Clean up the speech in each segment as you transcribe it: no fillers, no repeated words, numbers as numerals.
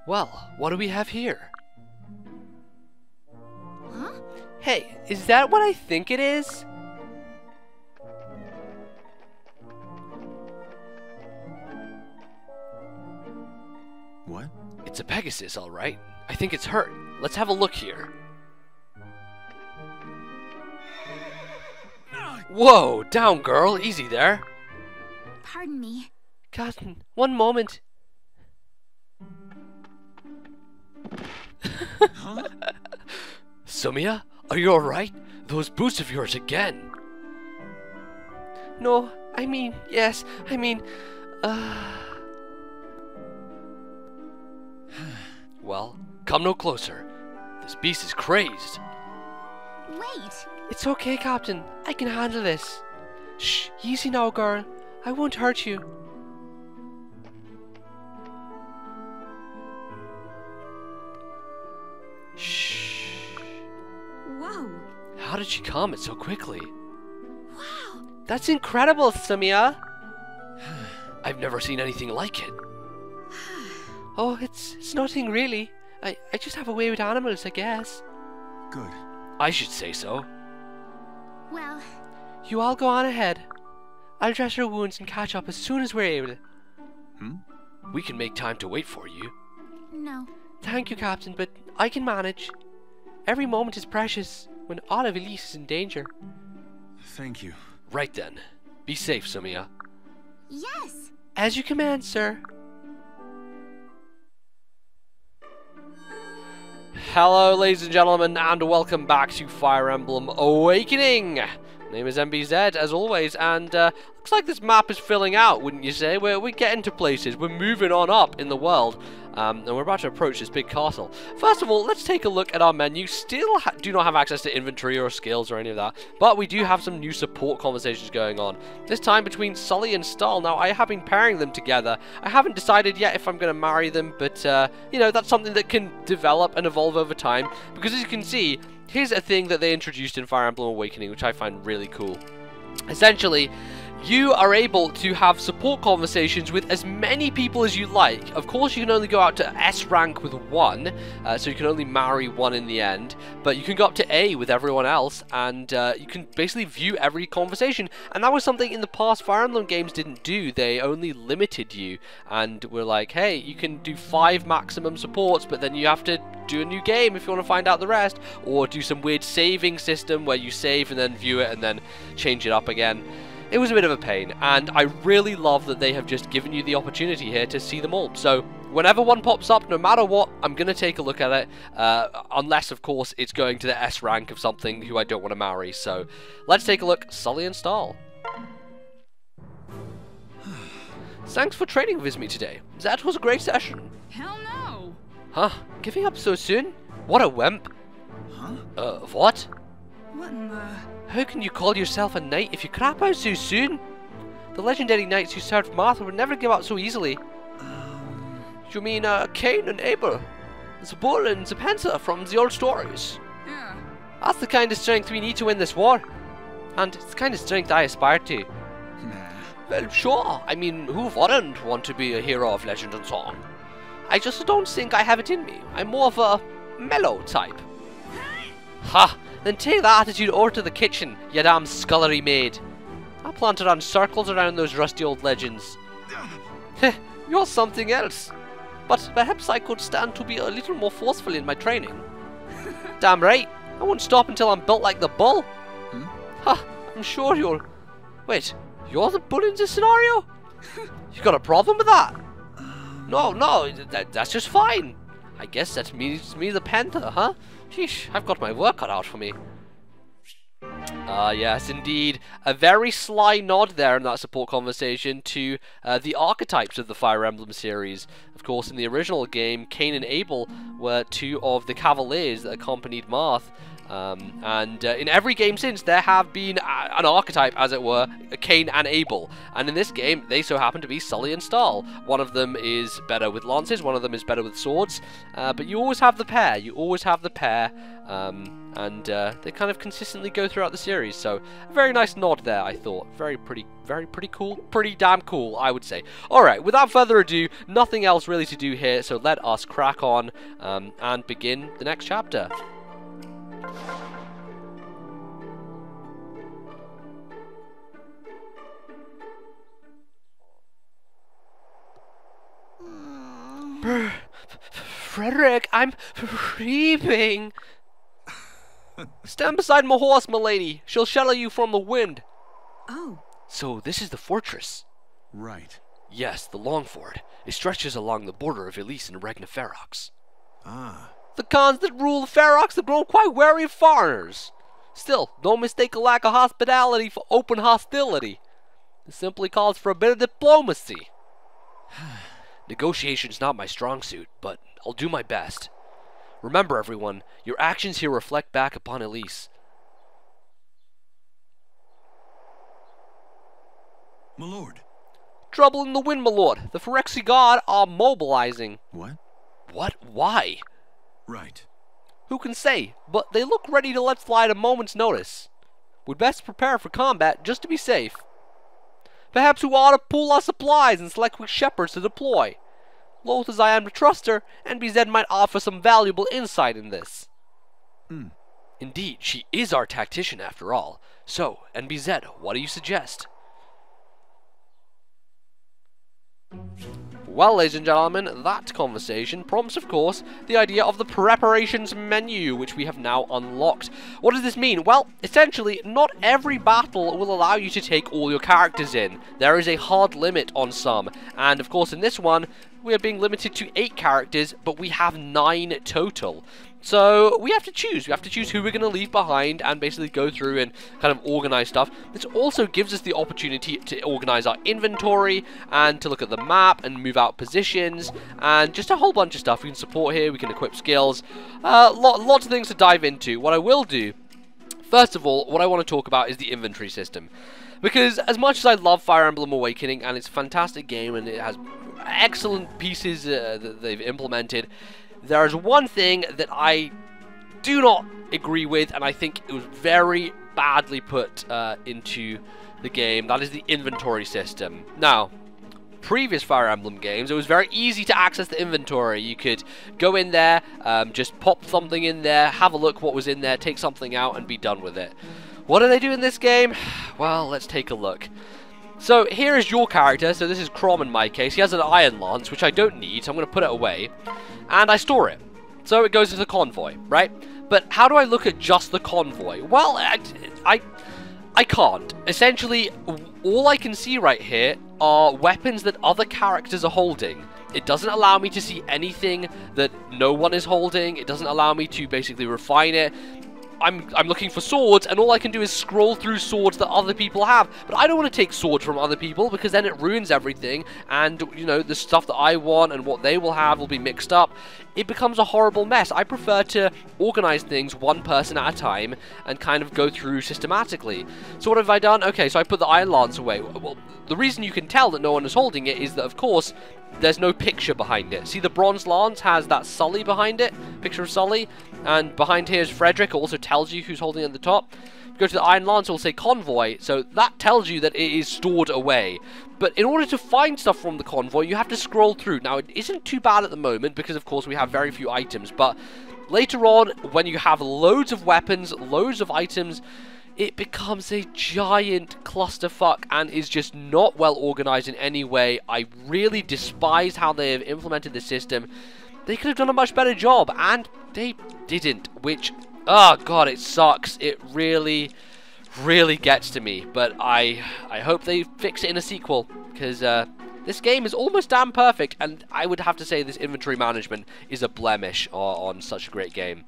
Well, what do we have here? Huh? Hey, is that what I think it is? What? It's a Pegasus, all right. I think it's hurt. Let's have a look here. Whoa, down girl, easy there. Pardon me. Captain, one moment. Huh? Sumia, are you alright? Those boots of yours again. No, I mean, yes, I mean, Well, come no closer. This beast is crazed. Wait. It's okay, Captain. I can handle this. Shh, easy now, girl. I won't hurt you. Shh. Whoa. How did she calm it so quickly? Wow. That's incredible, Sumia. I've never seen anything like it. Oh, it's nothing really. I just have a way with animals, I guess. Good. I should say so. Well, You all go on ahead. I'll dress your wounds and catch up as soon as we're able. We can make time to wait for you. no. Thank you, Captain, but I can manage. Every moment is precious when all of Elise is in danger. Thank you. Right then. Be safe, Sumia. Yes. As you command, sir. Hello, ladies and gentlemen, and welcome back to Fire Emblem Awakening. My name is MBZ, as always, and looks like this map is filling out, wouldn't you say? We're getting to places. We're moving on up in the world, and we're about to approach this big castle. First of all, let's take a look at our menu. Still do not have access to inventory or skills or any of that, but we do have some new support conversations going on. This time between Sully and Stahl. Now, I have been pairing them together. I haven't decided yet if I'm going to marry them, but, you know, that's something that can develop and evolve over time, because as you can see, here's a thing that they introduced in Fire Emblem Awakening, which I find really cool. Essentially, you are able to have support conversations with as many people as you like. Of course, you can only go out to S rank with one, so you can only marry one in the end, but you can go up to A with everyone else, and you can basically view every conversation, and that was something in the past Fire Emblem games didn't do. They only limited you, and were like, hey, you can do 5 maximum supports, but then you have to do a new game if you want to find out the rest, or do some weird saving system where you save and then view it and then change it up again. It was a bit of a pain, and I really love that they have just given you the opportunity here to see them all. So whenever one pops up, no matter what, I'm going to take a look at it, unless, of course, it's going to the S rank of something who I don't want to marry. So let's take a look. Sully and Stahl. Thanks for training with me today. That was a great session. Hell no. Huh? Giving up so soon? What a wimp. Huh? What? What in the... How can you call yourself a knight if you crap out so soon? The legendary knights who served Martha would never give up so easily. You mean, Cain and Abel? The bull and the panther from the old stories. Yeah. That's the kind of strength we need to win this war. And it's the kind of strength I aspire to. Nah. Well, sure. I mean, who wouldn't want to be a hero of legend and song? I just don't think I have it in me. I'm more of a mellow type. Ha! Then take that attitude over to the kitchen, you damn scullery maid. I plan to run circles around those rusty old legends. Heh, you're something else. But perhaps I could stand to be a little more forceful in my training. Damn right. I won't stop until I'm built like the bull. Ha! I'm sure you'll... Wait, you're the bull in this scenario? You got a problem with that? No, that's just fine. I guess that means me the panther, huh? Sheesh, I've got my work cut out for me. Yes, indeed. A very sly nod there in that support conversation to the archetypes of the Fire Emblem series. Of course, in the original game, Cain and Abel were 2 of the cavaliers that accompanied Marth. In every game since, there have been an archetype, as it were, Cain and Abel. And in this game, they so happen to be Sully and Stahl. One of them is better with lances, one of them is better with swords. But you always have the pair. You always have the pair. They kind of consistently go throughout the series. So, a very nice nod there, I thought. Very pretty cool. Pretty damn cool, I would say. Alright, without further ado, nothing else really to do here. So let us crack on and begin the next chapter. Frederick, I'm creeping. Stand beside my horse, milady. She'll shelter you from the wind. Oh. So this is the fortress? Right. Yes, the Longford. It stretches along the border of Elise and Regna Ferox. Ah. The Khans that rule the Ferox have grown quite wary of foreigners. Still, don't mistake a lack of hospitality for open hostility. It simply calls for a bit of diplomacy. Negotiation's not my strong suit, but I'll do my best. Remember, everyone, your actions here reflect back upon Elise. My lord. Trouble in the wind, my lord. The Phyrexi God are mobilizing. What? What? Why? Right. Who can say? But they look ready to let slide a moment's notice. We'd best prepare for combat just to be safe. Perhaps we ought to pool our supplies and select which shepherds to deploy. Loath as I am to trust her, NBZ might offer some valuable insight in this. Indeed, she is our tactician after all. So, NBZ, what do you suggest? Well, ladies and gentlemen, that conversation prompts, of course, the idea of the preparations menu, which we have now unlocked. What does this mean? Well, essentially, not every battle will allow you to take all your characters in. There is a hard limit on some, and of course in this one, we are being limited to 8 characters, but we have 9 total. So we have to choose. We have to choose who we're going to leave behind and basically go through and kind of organize stuff. This also gives us the opportunity to organize our inventory and to look at the map and move out positions and just a whole bunch of stuff. We can support here, we can equip skills, lots of things to dive into. What I will do, first of all, what I want to talk about is the inventory system. Because as much as I love Fire Emblem Awakening, and it's a fantastic game and it has excellent pieces that they've implemented, there is one thing that I do not agree with, and I think it was very badly put into the game. That is the inventory system. Now, previous Fire Emblem games, it was very easy to access the inventory. You could go in there, just pop something in there, have a look what was in there, take something out, and be done with it. What do they do in this game? Well, let's take a look. So here is your character. So this is Crom in my case. He has an iron lance, which I don't need, so I'm going to put it away. And I store it. So it goes into the convoy, right? But how do I look at just the convoy? Well, I can't. Essentially, all I can see right here are weapons that other characters are holding. It doesn't allow me to see anything that no one is holding. It doesn't allow me to basically refine it. I'm looking for swords, and all I can do is scroll through swords that other people have. But I don't want to take swords from other people, because then it ruins everything, and, you know, the stuff that I want and what they will have will be mixed up. It becomes a horrible mess. I prefer to organize things one person at a time and kind of go through systematically. So what have I done? Okay, so I put the iron lance away. Well, the reason you can tell that no one is holding it is that, of course, there's no picture behind it. See, the bronze lance has that Sully behind it, picture of Sully, and behind here is Frederick. It also tells you who's holding it at the top. Go to the iron lance, it will say convoy, so that tells you that it is stored away. But in order to find stuff from the convoy, you have to scroll through. Now, it isn't too bad at the moment, because of course we have very few items, but later on, when you have loads of weapons, loads of items, it becomes a giant clusterfuck and is just not well organized in any way. I really despise how they have implemented the system. They could have done a much better job, and they didn't, which, oh god, it sucks. It really, really gets to me, but I hope they fix it in a sequel, because this game is almost damn perfect, and I would have to say this inventory management is a blemish on such a great game.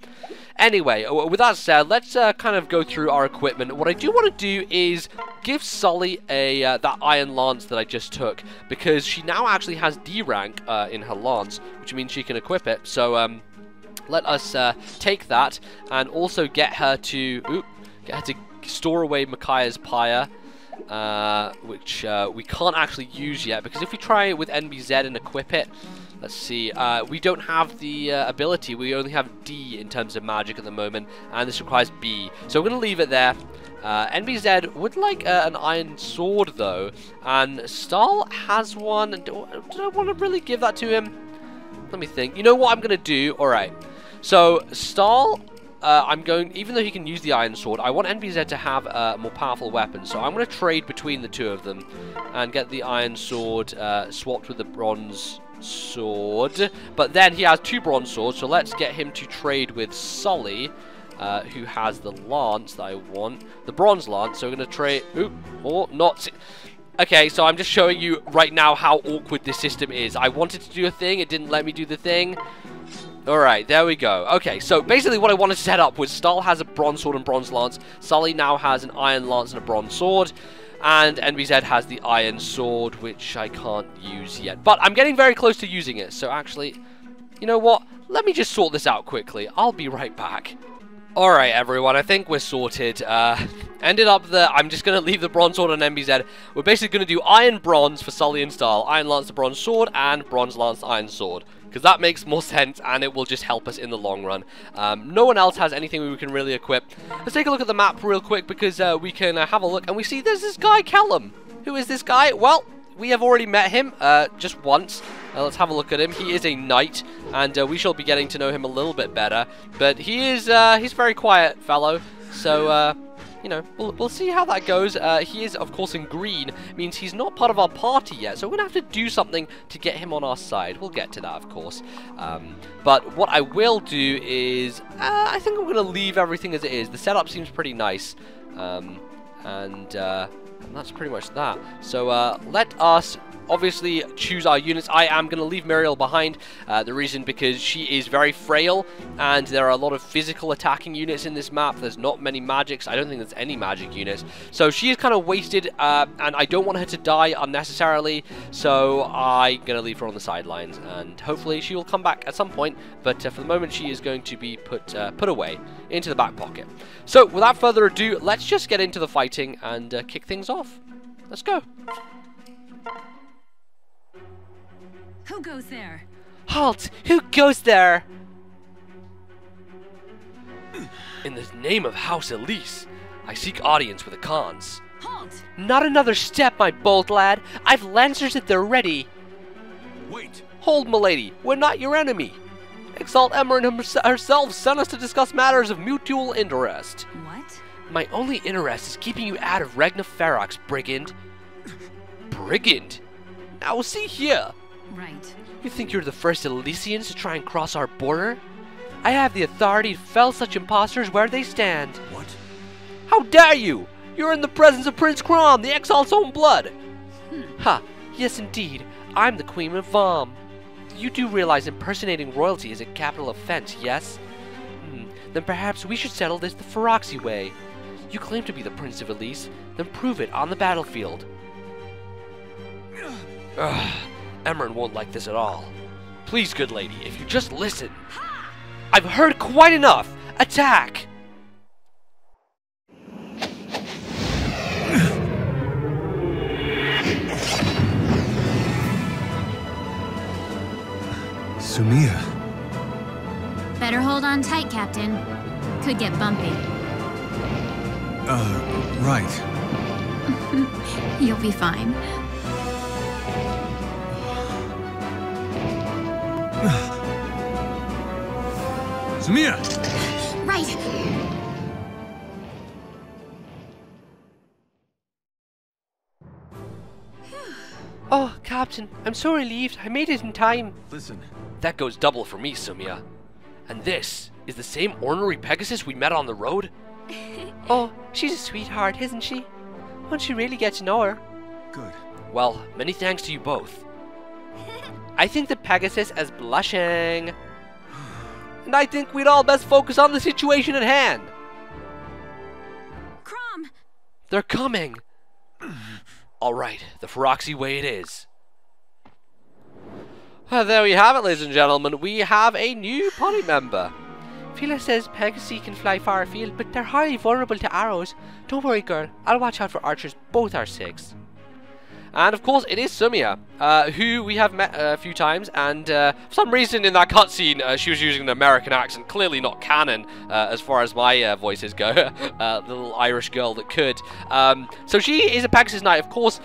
Anyway, with that said, let's kind of go through our equipment. What I do want to do is give Sully that iron lance that I just took, because she now actually has D rank in her lance, which means she can equip it. So let us take that and also get her to store away Micaiah's pyre, which we can't actually use yet, because if we try it with NBZ and equip it, let's see, we don't have the ability. We only have D in terms of magic at the moment, and this requires B. So we're going to leave it there. NBZ would like an iron sword, though, and Stahl has one. Do I want to really give that to him? Let me think. You know what I'm going to do? Alright. So, Stahl, even though he can use the iron sword, I want NBZ to have a more powerful weapon. So I'm going to trade between the two of them and get the iron sword swapped with the bronze sword. But then he has 2 bronze swords, so let's get him to trade with Sully, who has the lance that I want, the bronze lance. So we're going to trade, okay, so I'm just showing you right now how awkward this system is. I wanted to do a thing, it didn't let me do the thing. Alright, there we go. Okay, so basically what I wanted to set up was Stahl has a bronze sword and bronze lance, Sully now has an iron lance and a bronze sword, and NBZ has the iron sword, which I can't use yet. But I'm getting very close to using it, so actually, you know what? Let me just sort this out quickly. I'll be right back. Alright everyone, I think we're sorted. Ended up that I'm just going to leave the bronze sword on NBZ. We're basically going to do iron bronze for Sully and Stahl, iron lance the bronze sword, and bronze lance the iron sword. Because that makes more sense, and it will just help us in the long run. No one else has anything we can really equip. Let's take a look at the map real quick, because we can have a look, and we see there's this guy, Callum. Who is this guy? Well, we have already met him just once. Let's have a look at him. He is a knight, and we shall be getting to know him a little bit better. But he is he's a very quiet fellow, so you know, we'll see how that goes. He is, of course, in green, means he's not part of our party yet, so we're gonna have to do something to get him on our side. We'll get to that, of course. But what I will do is, I think I'm gonna leave everything as it is. The setup seems pretty nice, and that's pretty much that. So let us obviously choose our units. I am going to leave Muriel behind. The reason because she is very frail, and there are a lot of physical attacking units in this map. There's not many magics. I don't think there's any magic units. So she is kind of wasted, and I don't want her to die unnecessarily. So I'm going to leave her on the sidelines, and hopefully she will come back at some point. But for the moment, she is going to be put away into the back pocket. So without further ado, let's just get into the fighting and kick things off. Let's go. Who goes there? Halt! Who goes there? In the name of House Elise, I seek audience with the Khans. Halt! Not another step, my bold lad. I've lancers if they're ready. Wait. Hold, milady. We're not your enemy. Exalt Emmeryn herself sent us to discuss matters of mutual interest. What? My only interest is keeping you out of Regna Ferox, brigand. Brigand? Now see here. Right. You think you're the first Elysians to try and cross our border? I have the authority to fell such impostors where they stand. What? How dare you? You're in the presence of Prince Krom, the Exalt's own blood. Ha, yes indeed. I'm the Queen of Vam. You do realize impersonating royalty is a capital offense, yes? Then perhaps we should settle this the Feroxy way. You claim to be the Prince of Elise, then prove it on the battlefield. Ugh. Emmeryn won't like this at all. Please, good lady, if you just listen. I've heard quite enough. Attack! Sumia. Better hold on tight, Captain. Could get bumpy. Right. You'll be fine. Sumia! Right. Oh, Captain, I'm so relieved. I made it in time. Listen. That goes double for me, Sumia. And this is the same ornery Pegasus we met on the road? Oh, she's a sweetheart, isn't she? Once you really get to know her. Good. Well, many thanks to you both. I think the Pegasus is blushing. And I think we'd all best focus on the situation at hand. Krom! They're coming. Alright, the Feroxy way it is. Well, there we have it, ladies and gentlemen. We have a new party member. Phila says Pegasus can fly far afield, but they're highly vulnerable to arrows. Don't worry, girl. I'll watch out for archers, both our sakes. And of course, it is Sumia, who we have met a few times, and for some reason in that cutscene, she was using an American accent, clearly not canon, as far as my voices go. The little Irish girl that could. So she is a Pegasus Knight, of course.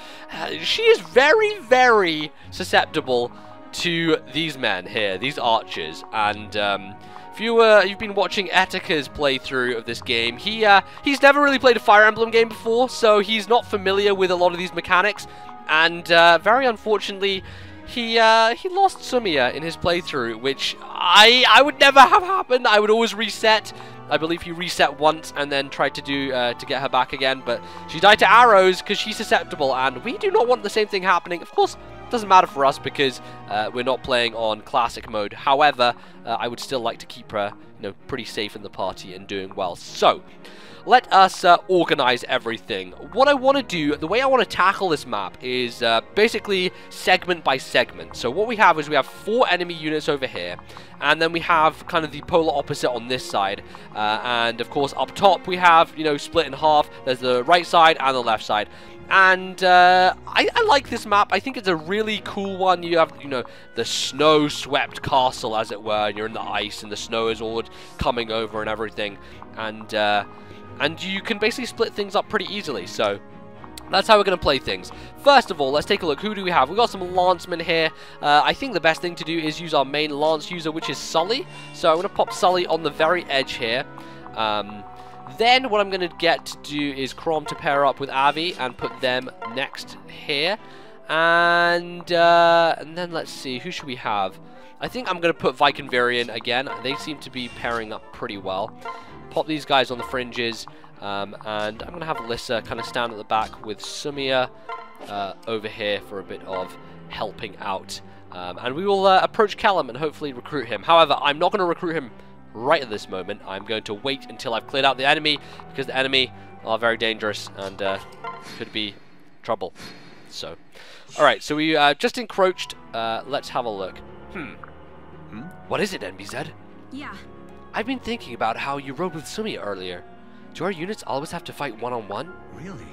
She is very, very susceptible to these men here, these archers, and if you've been watching Etika's playthrough of this game, he's never really played a Fire Emblem game before, so he's not familiar with a lot of these mechanics. And very unfortunately, he lost Sumia in his playthrough, which I would never have happened. I would always reset. I believe he reset once and then tried to do to get her back again, but she died to arrows because she's susceptible, and we do not want the same thing happening. Of course, it doesn't matter for us because we're not playing on classic mode. However, I would still like to keep her, pretty safe in the party and doing well. So let us organize everything. What I want to do, the way I want to tackle this map is basically segment by segment. So what we have is we have 4 enemy units over here, and then we have kind of the polar opposite on this side. And of course up top we have, split in half. There's the right side and the left side. And I like this map. I think it's a really cool one. You have, the snow-swept castle, as it were, and you're in the ice, and the snow is all coming over and everything. And you can basically split things up pretty easily, so that's how we're going to play things. First of all, let's take a look. Who do we have? We've got some lancemen here. I think the best thing to do is use our main lance user, which is Sully. So I'm going to pop Sully on the very edge here. Then what I'm going to get to do is Chrom to pair up with Avi and put them next here. And then let's see, who should we have? I think I'm going to put Vikinvirian again. They seem to be pairing up pretty well. Pop these guys on the fringes, and I'm going to have Lissa kind of stand at the back with Sumia over here for a bit of helping out. And we will approach Callum and hopefully recruit him. However, I'm not going to recruit him right at this moment. I'm going to wait until I've cleared out the enemy, because the enemy are very dangerous and could be trouble. So, alright, so we just encroached. Let's have a look. What is it, NBZ? Yeah. I've been thinking about how you rode with Sumia earlier. Do our units always have to fight one-on-one? Really?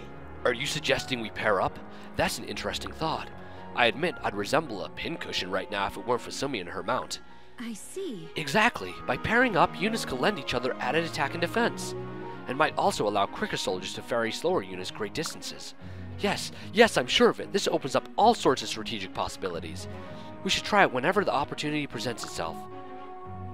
Are you suggesting we pair up? That's an interesting thought. I admit I'd resemble a pincushion right now if it weren't for Sumia and her mount. I see. Exactly. By pairing up, units can lend each other added attack and defense, and might also allow quicker soldiers to ferry slower units great distances. Yes, I'm sure of it. This opens up all sorts of strategic possibilities. We should try it whenever the opportunity presents itself.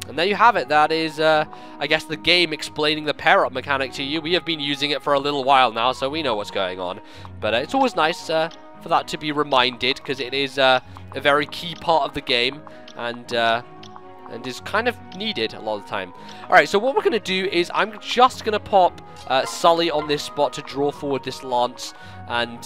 And there you have it. That is, I guess, the game explaining the pair-up mechanic to you. We have been using it for a little while now, so we know what's going on. But it's always nice for that to be reminded, because it is a very key part of the game, and is kind of needed a lot of the time. Alright, so what we're going to do is I'm just going to pop Sully on this spot to draw forward this lance, and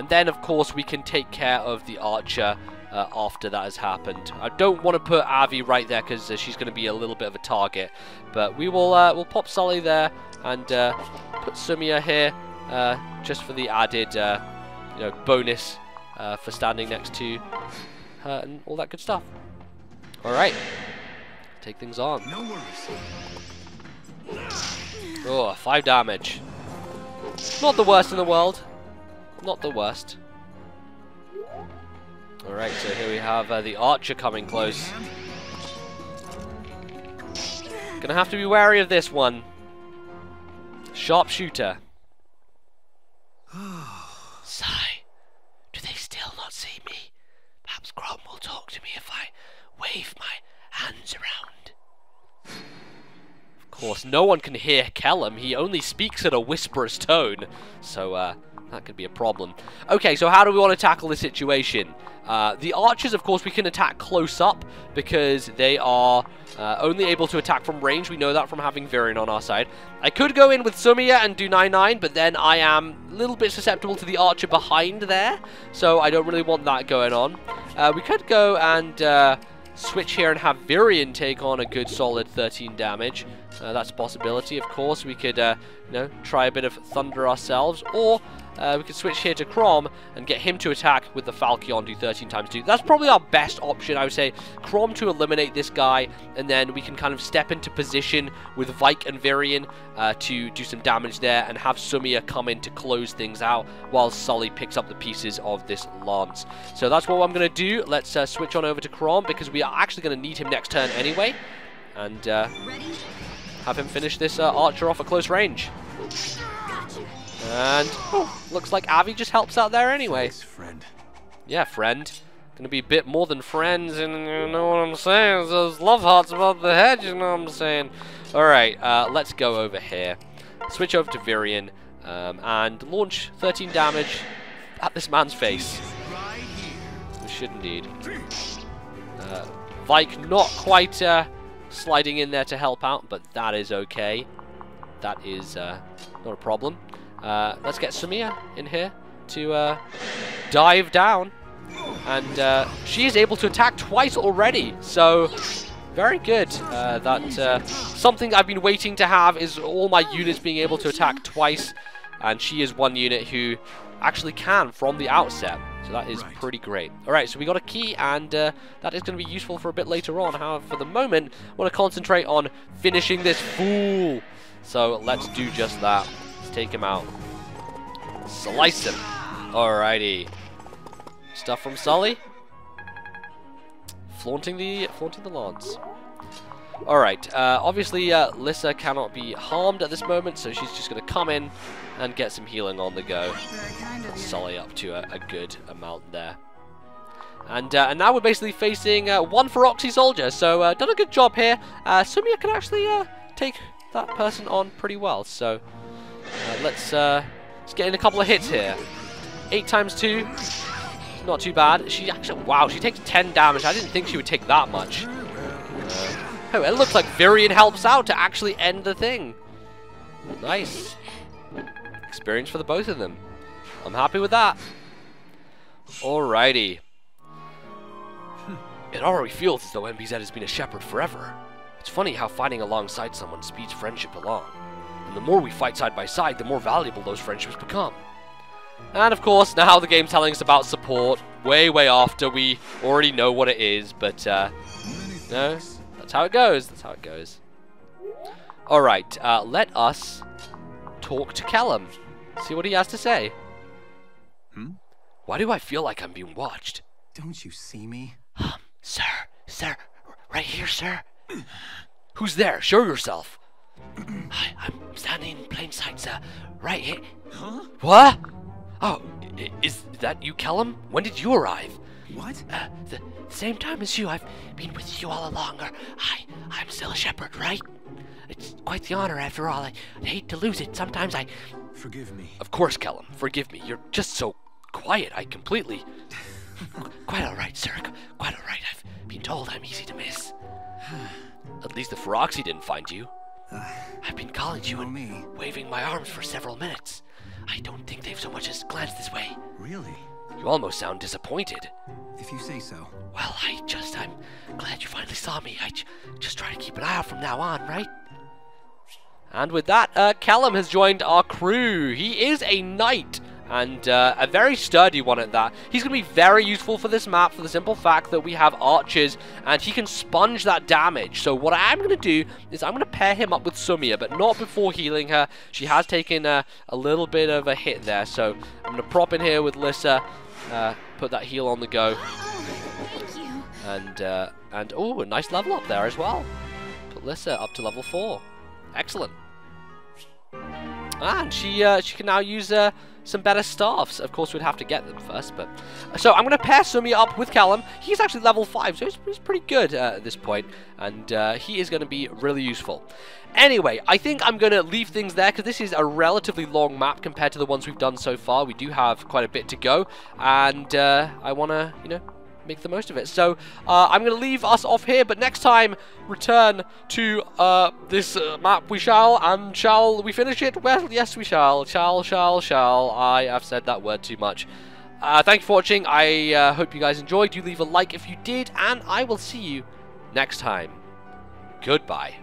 then, of course, we can take care of the archer after that has happened. I don't want to put Avi right there because she's going to be a little bit of a target, but we will we'll pop Sully there and put Sumia here just for the added bonus for standing next to her and all that good stuff. All right, take things on. No worries. Oh, 5 damage. Not the worst in the world. Not the worst. Alright, so here we have the archer coming close. Gonna have to be wary of this one. Sharpshooter. Sigh. Do they still not see me? Perhaps Chrom will talk to me if I wave my hands around. Of course, no one can hear Kellum. He only speaks in a whisperous tone. So, that could be a problem. Okay, so how do we want to tackle the situation? The archers, of course, we can attack close up because they are only able to attack from range. We know that from having Virion on our side. I could go in with Sumia and do 9-9, but then I am a little bit susceptible to the archer behind there, so I don't really want that going on. We could go and switch here and have Virion take on a good solid 13 damage. That's a possibility, of course. We could, try a bit of thunder ourselves, or we can switch here to Chrom and get him to attack with the Falchion, do 13 times 2. That's probably our best option, I would say. Chrom to eliminate this guy, and then we can kind of step into position with Vike and Virion to do some damage there, and have Sumia come in to close things out while Sully picks up the pieces of this Lance. So that's what I'm going to do. Let's switch on over to Chrom, because we are actually going to need him next turn anyway, and have him finish this archer off at close range. And looks like Avi just helps out there anyway. Friend. Yeah, friend. Gonna be a bit more than friends, and you know what I'm saying? Those love hearts above the head, you know what I'm saying? Alright, let's go over here. Switch over to Virion, and launch 13 damage at this man's face. We should indeed. Vike not quite sliding in there to help out, but that is okay. That is not a problem. Let's get Sumia in here to dive down, and she is able to attack twice already, so very good. Something I've been waiting to have is all my units being able to attack twice, and she is one unit who actually can from the outset, so that is pretty great. Alright, so we got a key, and that is going to be useful for a bit later on. However, for the moment, I want to concentrate on finishing this fool, so let's do just that. Take him out. Slice him. Alrighty. Stuff from Sully. Flaunting the lance. Alright. Obviously, Lissa cannot be harmed at this moment, so she's just going to come in and get some healing on the go. Sully up to a good amount there. And now we're basically facing one Feroxy soldier, so done a good job here. Sumia can actually take that person on pretty well, so let's get in a couple of hits here. 8 times 2, not too bad. She actually, wow, she takes 10 damage. I didn't think she would take that much. Oh, it looks like Virion helps out to actually end the thing. Nice. Experience for the both of them. I'm happy with that. Alrighty. It already feels as though MBZ has been a shepherd forever. It's funny how fighting alongside someone speeds friendship along. And the more we fight side by side, the more valuable those friendships become. And of course, now the game's telling us about support, way after we already know what it is, but no, that's how it goes, that's how it goes. Alright, let us talk to Callum, see what he has to say. Why do I feel like I'm being watched? Don't you see me? Sir, right here, sir. Who's there? Show yourself. Hi, I'm standing in plain sight, sir. Right here. Huh? What? Oh, is that you, Callum? When did you arrive? What? The same time as you. I've been with you all along. I'm still a shepherd, right? It's quite the honor, after all. I'd hate to lose it. Sometimes I... Forgive me. Of course, Callum. Forgive me. You're just so quiet. I completely... Quite all right, sir. Quite all right. I've been told I'm easy to miss. At least the Feroxy didn't find you. I've been calling to you and waving my arms for several minutes. I don't think they've so much as glanced this way. Really? You almost sound disappointed. If you say so. Well, I'm glad you finally saw me. I just try to keep an eye out from now on, right? And with that, Callum has joined our crew. He is a knight, and a very sturdy one at that. He's going to be very useful for this map for the simple fact that we have archers, and he can sponge that damage. So what I'm going to do is I'm going to pair him up with Sumia, but not before healing her. She has taken a little bit of a hit there, so I'm going to prop in here with Lissa, put that heal on the go. Thank you. And oh, a nice level up there as well. Put Lissa up to level 4. Excellent. And she can now use some better staffs. Of course, we'd have to get them first, but... So, I'm going to pair Sumia up with Callum. He's actually level 5, so he's pretty good at this point, and he is going to be really useful. Anyway, I think I'm going to leave things there, because this is a relatively long map compared to the ones we've done so far. We do have quite a bit to go, and I want to, you know, make the most of it. So, I'm going to leave us off here, but next time, return to this map we shall, and shall we finish it? Well, yes we shall. Shall. I have said that word too much. Thank you for watching. I hope you guys enjoyed. Do leave a like if you did, and I will see you next time. Goodbye.